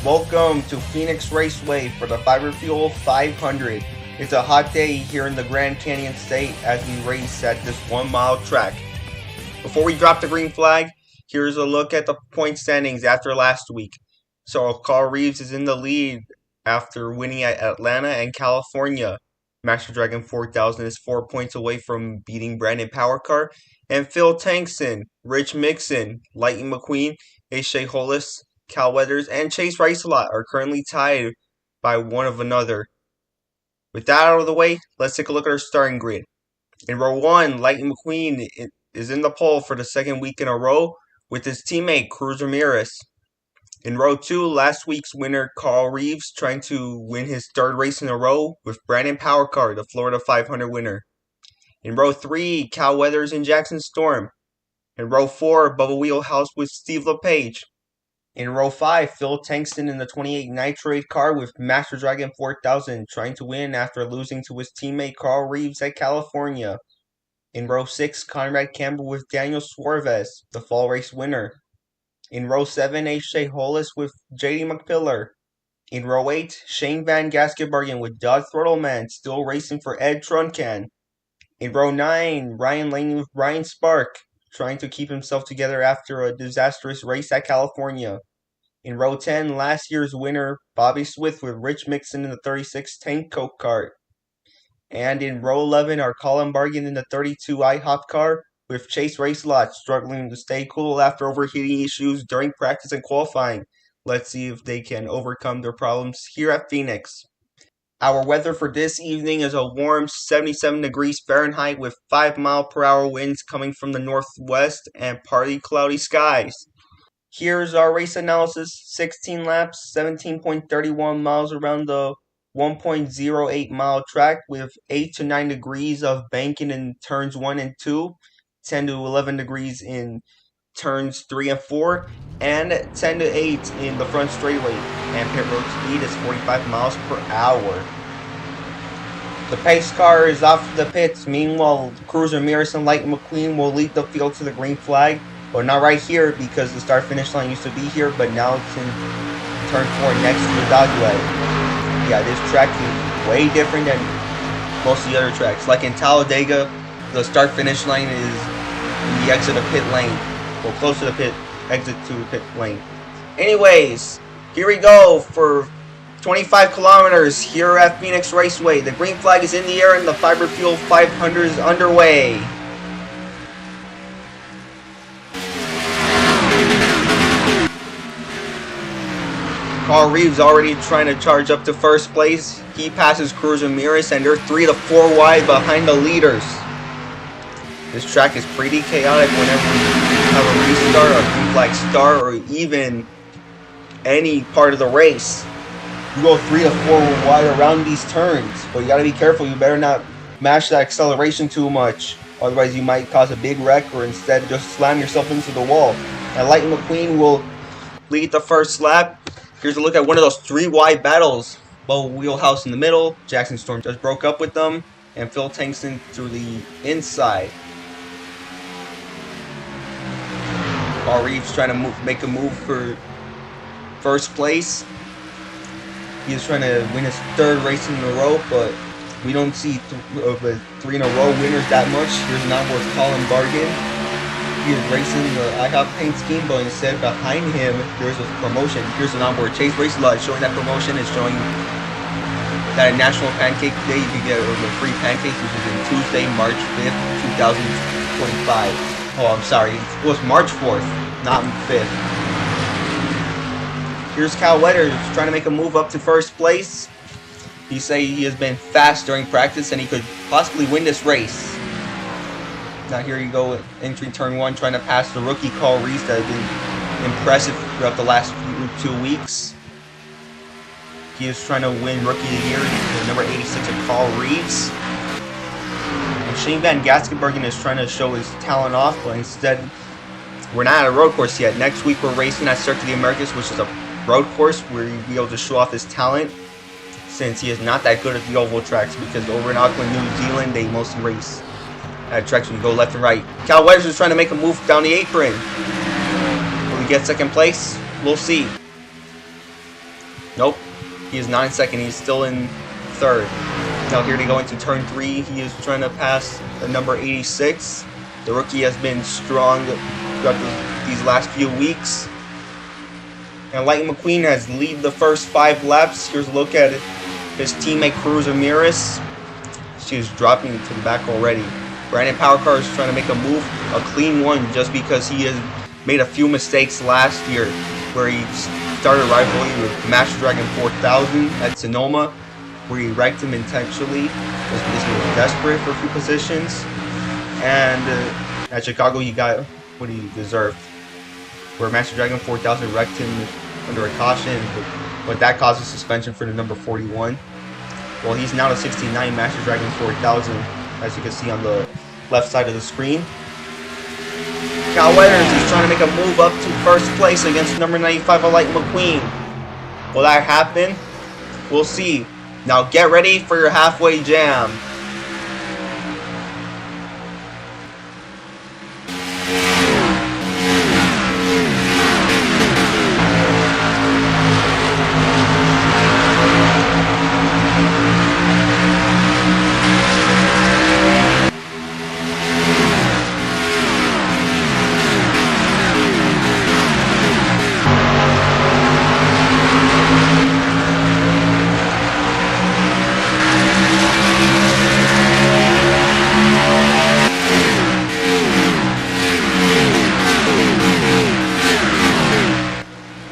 Welcome to Phoenix Raceway for the Fiber Fuel 500. It's a hot day here in the Grand Canyon State as we race at this 1 mile track. Before we drop the green flag, here's a look at the point standings after last week. So Carl Reeves is in the lead after winning at Atlanta and California. Master Dragon 4000 is 4 points away from beating Brandon Powercar. And Phil Tankson, Rich Mixon, Lightning McQueen, Ace Hollis, Cal Weathers, and Chase Rice-A-Lot are currently tied by one of another. With that out of the way, let's take a look at our starting grid. In row 1, Lightning McQueen is in the pole for the second week in a row with his teammate Cruz Ramirez. In row 2, last week's winner Carl Reeves trying to win his third race in a row with Brandon Powercar, the Florida 500 winner. In row 3, Cal Weathers and Jackson Storm. In row 4, Bubba Wheelhouse with Steve LePage. In row 5, Phil Tankson in the 28 Nitrate car with Master Dragon 4000 trying to win after losing to his teammate Carl Reeves at California. In row 6, Conrad Campbell with Daniel Suarez, the fall race winner. In row 7, Ace Hollis with JD McPillar. In row 8, Shane Van Gaskenbergen with Dodd Throttleman still racing for Ed Truncan. In row 9, Ryan Laney with Brian Spark trying to keep himself together after a disastrous race at California. In row 10, last year's winner Bobby Swift with Rich Mixon in the 36 Tank Coke kart. And in row 11 are Colin Bargan in the 32 IHOP car with Chase Rice-A-Lot struggling to stay cool after overheating issues during practice and qualifying. Let's see if they can overcome their problems here at Phoenix. Our weather for this evening is a warm 77 degrees Fahrenheit with 5-mile-per-hour winds coming from the northwest and partly cloudy skies. Here's our race analysis. 16 laps, 17.31 miles around the 1.08 mile track with 8 to 9 degrees of banking in turns 1 and 2, 10 to 11 degrees in turns 3 and 4, and 10 to 8 in the front straightaway, and pit road speed is 45 miles per hour. The pace car is off the pits. Meanwhile, Cruz Ramirez and Lightning McQueen will lead the field to the green flag, but not right here because the start-finish line used to be here, but now it's in turn 4 next to the dogleg. Yeah, this track is way different than most of the other tracks. Like in Talladega, the start-finish line is in the exit of pit lane. Well, close to the exit to the pit lane. Anyways, here we go for 25 kilometers here at Phoenix Raceway. The green flag is in the air and the Fiber Fuel 500 is underway. Carl Reeves already trying to charge up to first place. He passes Cruz Ramirez and they're 3 to 4 wide behind the leaders. This track is pretty chaotic whenever we have a restart, a green flag start, or even any part of the race. You go 3 to 4 wide around these turns, but you gotta be careful. You better not mash that acceleration too much, otherwise you might cause a big wreck or instead just slam yourself into the wall. And Lightning McQueen will lead the first lap. Here's a look at one of those 3 wide battles. Bubba Wheelhouse in the middle, Jackson Storm just broke up with them, and Phil Tankson through the inside. Carl Reeves trying to make a move for first place. He's trying to win his 3rd race in a row, but we don't see 3 in a row winners that much. Here's an onboard Colin Bargan. He is racing the IHOP paint scheme, but instead behind him there's a promotion. Here's an onboard Chase Rice-A-Lot showing that promotion. Is showing that at National Pancake Day you can get the free pancakes, which is in Tuesday, March 5th, 2025. Oh, I'm sorry. It was March 4th, not 5th. Here's Cal Weathers trying to make a move up to first place. He say he has been fast during practice and he could possibly win this race. Now here you go, entering turn 1, trying to pass the rookie Carl Reeves that has been impressive throughout the last 2 weeks. He is trying to win Rookie of the Year, the number 86 of Carl Reeves. And Shane Van Gaskenbergen is trying to show his talent off, but instead, we're not at a road course yet. Next week we're racing at Circuit of the Americas, which is a road course where he'll be able to show off his talent, since he is not that good at the oval tracks, because over in Auckland, New Zealand, they mostly race at tracks where you go left and right. Cal Weathers is trying to make a move down the apron. Will he get second place? We'll see. Nope. He is not in second. He's still in third. Now here they go into turn 3. He is trying to pass the number 86. The rookie has been strong throughout these last few weeks. And Lightning McQueen has lead the first 5 laps. Here's a look at it. His teammate Cruz Ramirez. She is dropping to the back already. Brandon Powercar is trying to make a move, a clean one, just because he has made a few mistakes last year, where he started rivalry with Master Dragon 4000 at Sonoma, where he wrecked him intentionally, just because he was desperate for a few positions. And at Chicago, he got what he deserved, where Master Dragon 4000 wrecked him under a caution, but that caused a suspension for the number 41. Well, he's now the 69 Master Dragon 4000, as you can see on the left side of the screen. Cal Weathers is trying to make a move up to first place against number 95 of Lightning McQueen. Will that happen? We'll see. Now get ready for your halfway jam.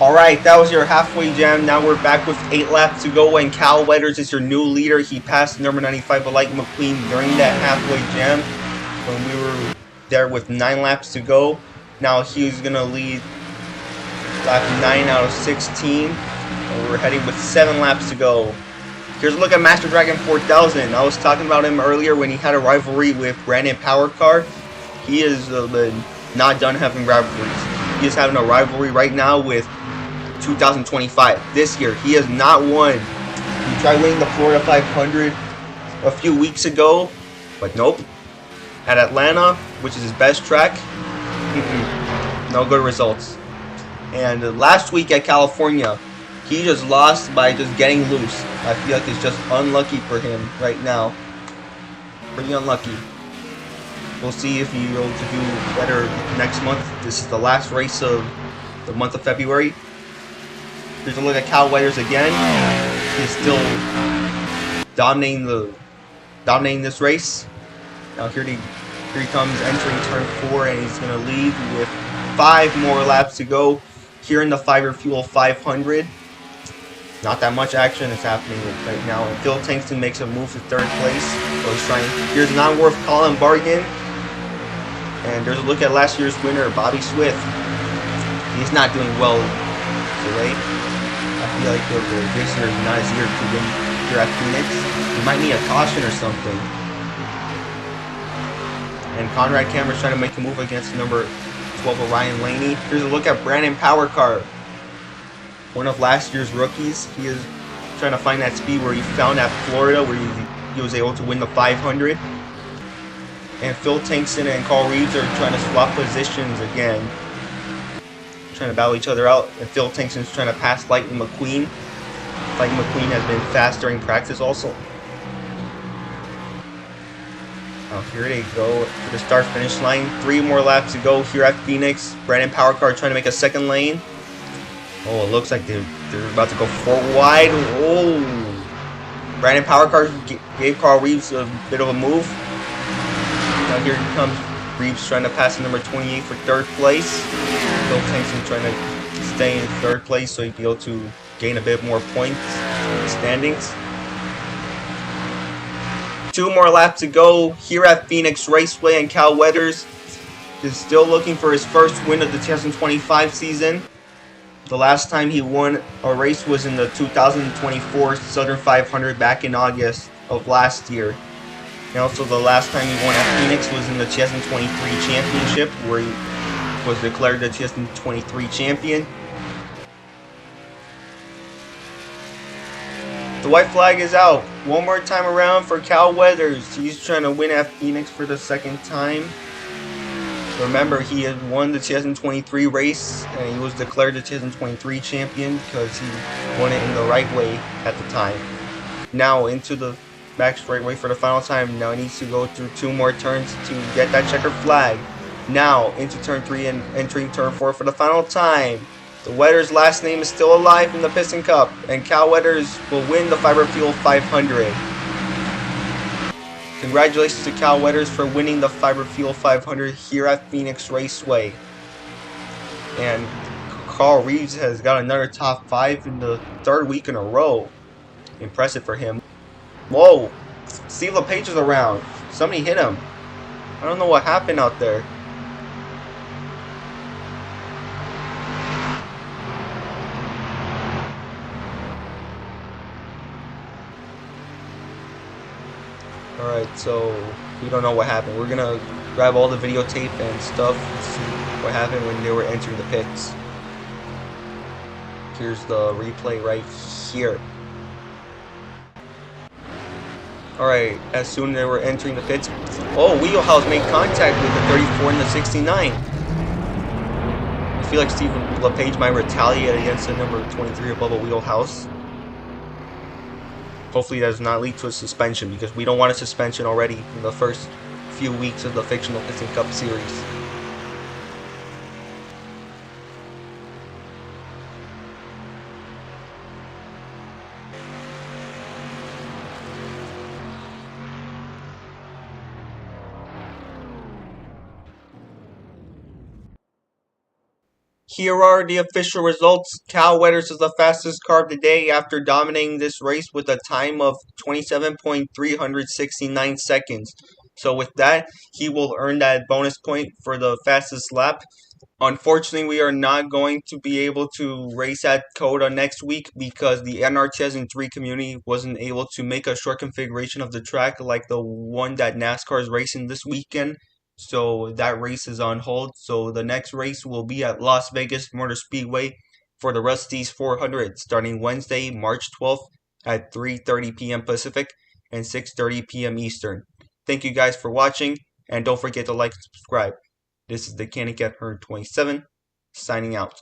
Alright, that was your halfway jam. Now we're back with 8 laps to go, and Cal Weathers is your new leader. He passed number 95 of Lightning McQueen during that halfway jam when we were there with 9 laps to go. Now he's going to lead lap 9 out of 16. And we're heading with 7 laps to go. Here's a look at Master Dragon 4000. I was talking about him earlier when he had a rivalry with Brandon Powercar. He is not done having rivalries. He is having a rivalry right now with 2025. This year, he has not won. He tried winning the Florida 500 a few weeks ago, but nope. At Atlanta, which is his best track, no good results. And last week at California, he just lost by just getting loose. I feel like it's just unlucky for him right now. Pretty unlucky. We'll see if he'll be able to do better next month. This is the last race of the month of February. Here's a look at Cal Weathers again. He's still dominating this race. Now here he comes entering turn 4, and he's going to lead with 5 more laps to go here in the Fiverr Fuel 500. Not that much action is happening right now. And Phil Tankston makes a move to 3rd place. So he's trying. Here's non-worth Colin Bargan. And there's a look at last year's winner, Bobby Swift. He's not doing well today. I feel like this year is not his year to win here at Phoenix. He might need a caution or something. And Conrad Cameron's trying to make a move against number 12 of Ryan Laney. Here's a look at Brandon Powercar, one of last year's rookies. He is trying to find that speed where he found at Florida, where he was able to win the 500. And Phil Tankston and Carl Reeves are trying to swap positions again, trying to battle each other out. And Phil Tankston's trying to pass Lightning McQueen. Lightning McQueen has been fast during practice also. Now here they go to the start-finish line. 3 more laps to go here at Phoenix. Brandon Powercar trying to make a 2nd lane. Oh, it looks like they're about to go 4 wide. Oh, Brandon Powercar gave Carl Reeves a bit of a move. Now here comes Reeves trying to pass the number 28 for 3rd place. Phil Tankston trying to stay in 3rd place so he'd be able to gain a bit more points in the standings. 2 more laps to go here at Phoenix Raceway, and Cal Weathers is still looking for his first win of the 2025 season. The last time he won a race was in the 2024 Southern 500 back in August of last year. And also the last time he won at Phoenix was in the 2023 championship, where he was declared the 2023 champion. The white flag is out. One more time around for Cal Weathers. He's trying to win at Phoenix for the 2nd time. Remember, he had won the 2023 race, and he was declared the 2023 champion because he won it in the right way at the time. Now into the back straightaway for the final time. Now he needs to go through 2 more turns to get that checkered flag. Now into turn 3 and entering turn 4 for the final time. The Weathers' last name is still alive in the Piston Cup, and Cal Weathers will win the Fiber Fuel 500. Congratulations to Cal Weathers for winning the Fiber Fuel 500 here at Phoenix Raceway. And Carl Reeves has got another top 5 in the 3rd week in a row. Impressive for him. Whoa! Steve LePage is around. Somebody hit him. I don't know what happened out there. Alright, so we don't know what happened. We're gonna grab all the videotape and stuff and see what happened when they were entering the pits. Here's the replay right here. Alright, as soon as they were entering the pits, oh, Wheelhouse made contact with the 34 and the 69. I feel like Steve LePage might retaliate against the number 23 of Bubba Wheelhouse. Hopefully that does not lead to a suspension, because we don't want a suspension already in the first few weeks of the Fictional Piston Cup series. Here are the official results. Cal Weathers is the fastest car of the day after dominating this race with a time of 27.369 seconds. So with that, he will earn that bonus point for the fastest lap. Unfortunately, we are not going to be able to race at COTA next week because the NR 2003 community wasn't able to make a short configuration of the track like the one that NASCAR is racing this weekend. So that race is on hold. So the next race will be at Las Vegas Motor Speedway for the Rust-eze 400 starting Wednesday, March 12th at 3:30 p.m. Pacific and 6:30 p.m. Eastern. Thank you guys for watching, and don't forget to like and subscribe. This is the Canicat Herd 27 signing out.